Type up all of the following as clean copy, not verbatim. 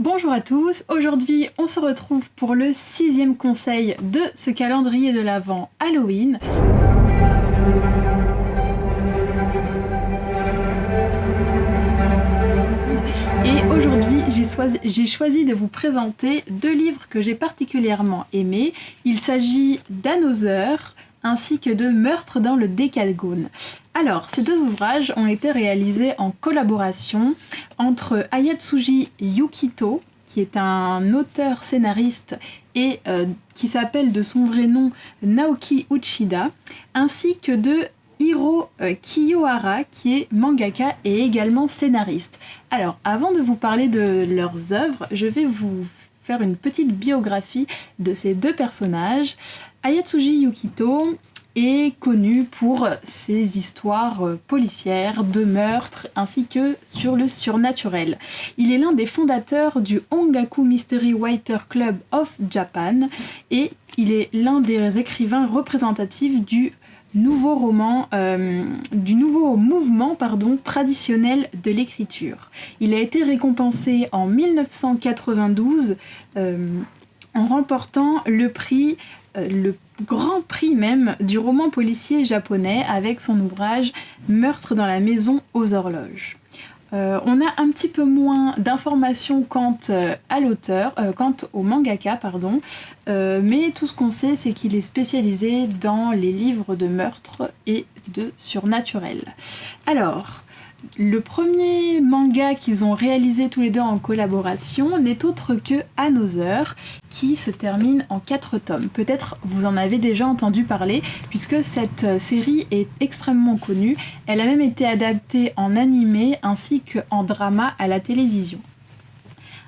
Bonjour à tous, aujourd'hui on se retrouve pour le 6e conseil de ce calendrier de l'Avent Halloween. Et aujourd'hui j'ai choisi de vous présenter deux livres que j'ai particulièrement aimés. Il s'agit d'Another ainsi que de Meurtre dans le Décagone. Alors, ces deux ouvrages ont été réalisés en collaboration entre Ayatsuji Yukito, qui est un auteur-scénariste et qui s'appelle de son vrai nom Naoki Uchida, ainsi que de Hiro Kiyohara, qui est mangaka et également scénariste. Alors, avant de vous parler de leurs œuvres, je vais vous faire une petite biographie de ces deux personnages. Ayatsuji Yukito est connu pour ses histoires policières, de meurtres, ainsi que sur le surnaturel. Il est l'un des fondateurs du Ongaku Mystery Writer Club of Japan et il est l'un des écrivains représentatifs du nouveau mouvement traditionnel de l'écriture. Il a été récompensé en 1992 en remportant le grand prix même du roman policier japonais avec son ouvrage Meurtre dans la maison aux horloges. On a un petit peu moins d'informations quant au mangaka, mais tout ce qu'on sait, c'est qu'il est spécialisé dans les livres de meurtre et de surnaturel. Alors, le premier manga qu'ils ont réalisé tous les deux en collaboration n'est autre que Another, qui se termine en 4 tomes. Peut-être vous en avez déjà entendu parler, puisque cette série est extrêmement connue. Elle a même été adaptée en animé ainsi qu'en drama à la télévision.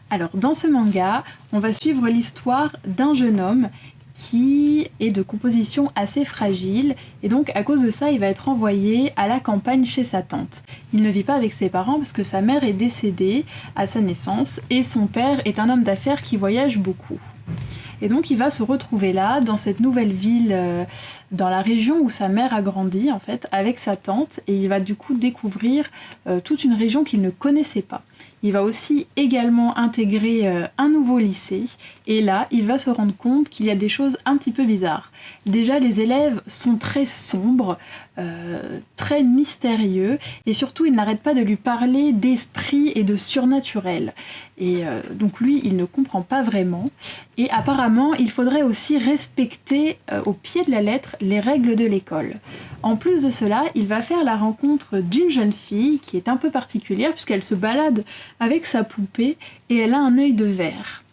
Alors, dans ce manga, on va suivre l'histoire d'un jeune homme qui est de composition assez fragile et donc à cause de ça il va être envoyé à la campagne chez sa tante. Il ne vit pas avec ses parents parce que sa mère est décédée à sa naissance et son père est un homme d'affaires qui voyage beaucoup. Et donc il va se retrouver là, dans cette nouvelle ville, dans la région où sa mère a grandi en fait, avec sa tante, et il va du coup découvrir toute une région qu'il ne connaissait pas. Il va aussi également intégrer un nouveau lycée, et là il va se rendre compte qu'il y a des choses un petit peu bizarres. Déjà les élèves sont très sombres, très mystérieux, et surtout ils n'arrêtent pas de lui parler d'esprit et de surnaturel. Et donc lui il ne comprend pas vraiment, et apparemment il faudrait aussi respecter au pied de la lettre les règles de l'école. En plus de cela, il va faire la rencontre d'une jeune fille qui est un peu particulière puisqu'elle se balade avec sa poupée et elle a un œil de verre.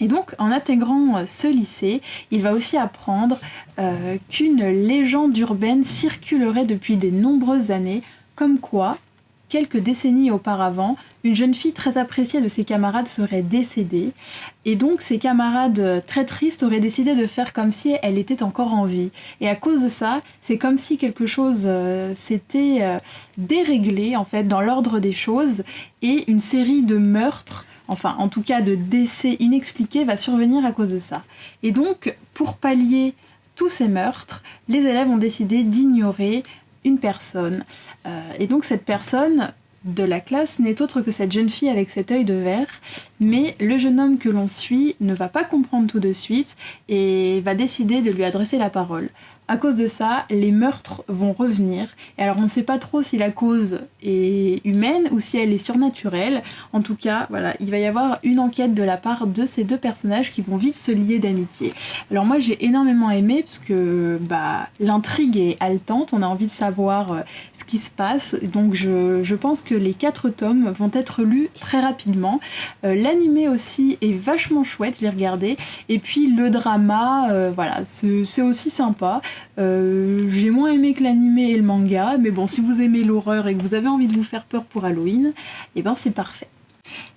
Et donc, en intégrant ce lycée, il va aussi apprendre qu'une légende urbaine circulerait depuis de nombreuses années, comme quoi, quelques décennies auparavant, une jeune fille très appréciée de ses camarades serait décédée, et donc ses camarades très tristes auraient décidé de faire comme si elle était encore en vie. Et à cause de ça, c'est comme si quelque chose s'était déréglé en fait dans l'ordre des choses, et une série de meurtres, enfin en tout cas de décès inexpliqués, va survenir à cause de ça. Et donc, pour pallier tous ces meurtres, les élèves ont décidé d'ignorer une personne. Et donc cette personne de la classe n'est autre que cette jeune fille avec cet œil de verre, mais le jeune homme que l'on suit ne va pas comprendre tout de suite et va décider de lui adresser la parole. À cause de ça, les meurtres vont revenir. Et alors on ne sait pas trop si la cause est humaine ou si elle est surnaturelle. En tout cas, voilà, il va y avoir une enquête de la part de ces deux personnages qui vont vite se lier d'amitié. Alors moi j'ai énormément aimé parce que l'intrigue est haletante, on a envie de savoir ce qui se passe. Donc je pense que les 4 tomes vont être lus très rapidement. L'animé aussi est vachement chouette, je l'ai regardé. Et puis le drama, voilà, c'est aussi sympa. J'ai moins aimé que l'animé et le manga, mais bon, si vous aimez l'horreur et que vous avez envie de vous faire peur pour Halloween, et ben c'est parfait.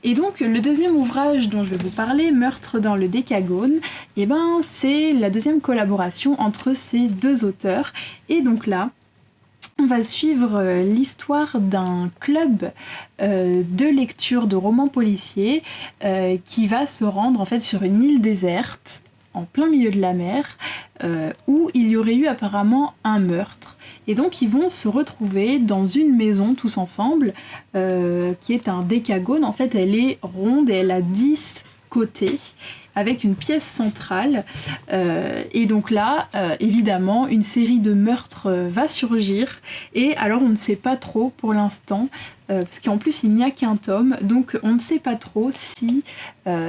Et donc le deuxième ouvrage dont je vais vous parler, Meurtre dans le Décagone, et ben c'est la deuxième collaboration entre ces deux auteurs. Et donc là, on va suivre l'histoire d'un club de lecture de romans policiers qui va se rendre en fait sur une île déserte en plein milieu de la mer où il y aurait eu apparemment un meurtre. Et donc ils vont se retrouver dans une maison tous ensemble, qui est un décagone. En fait, elle est ronde et elle a 10 côtés, avec une pièce centrale. Et donc là, évidemment, une série de meurtres va surgir. Et alors, on ne sait pas trop pour l'instant, parce qu'en plus, il n'y a qu'un tome. Donc, on ne sait pas trop si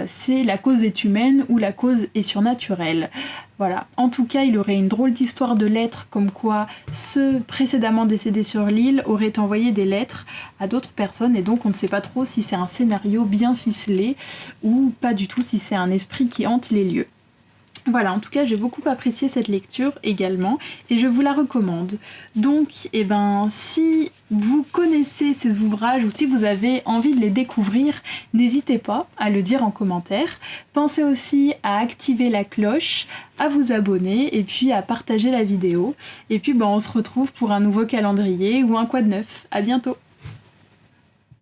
c'est la cause est humaine ou la cause est surnaturelle. Voilà. En tout cas, il aurait une drôle d'histoire de lettres, comme quoi ceux précédemment décédés sur l'île auraient envoyé des lettres à d'autres personnes, et donc on ne sait pas trop si c'est un scénario bien ficelé ou pas du tout, si c'est un esprit qui hante les lieux. Voilà, en tout cas, j'ai beaucoup apprécié cette lecture également et je vous la recommande. Donc, si vous connaissez ces ouvrages ou si vous avez envie de les découvrir, n'hésitez pas à le dire en commentaire. Pensez aussi à activer la cloche, à vous abonner et puis à partager la vidéo. Et puis, on se retrouve pour un nouveau calendrier ou un quoi de neuf. À bientôt!